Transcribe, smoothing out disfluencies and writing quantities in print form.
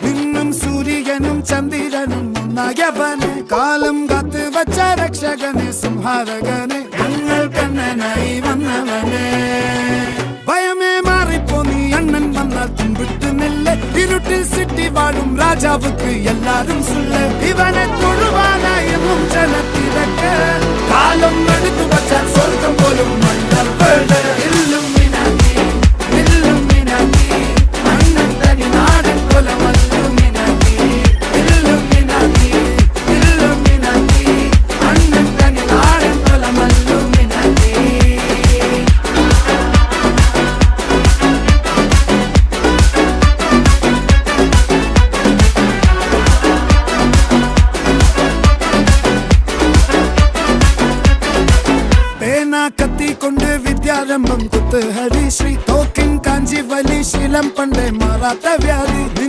നിന്നും സൂര്യനും ചന്ദ്രനും ഒന്നായവനെ കാലം കാത്ത് വച്ച രക്ഷകനെ സംഹാരകനെ ഞങ്ങൾ കണ്ണനായി വന്നവനെ ഭയമേ മാറിപ്പോ നീ അണ്ണൻ വന്നാൽ തുമ്പിട്ട് നെല്ല് ഇരുട്ടിൽ സിറ്റി വാഴും രാജാവുക്ക് എല്ലാരും സുല്ല് ഇവനെ തൊഴുവാനായും ജനത്തിരക്ക് കാലം എടുത്തു വച്ചാൽ സ്വർഗം പോലും മണ്ണപ്പേട് കത്തിക്കൊണ്ട് വിദ്യാരംഭം കുത്ത് ഹരിശ്രീ തോക്കിൻ കാഞ്ചി വലി ശീലം പണ്ടേ മാറാത്ത വ്യാധി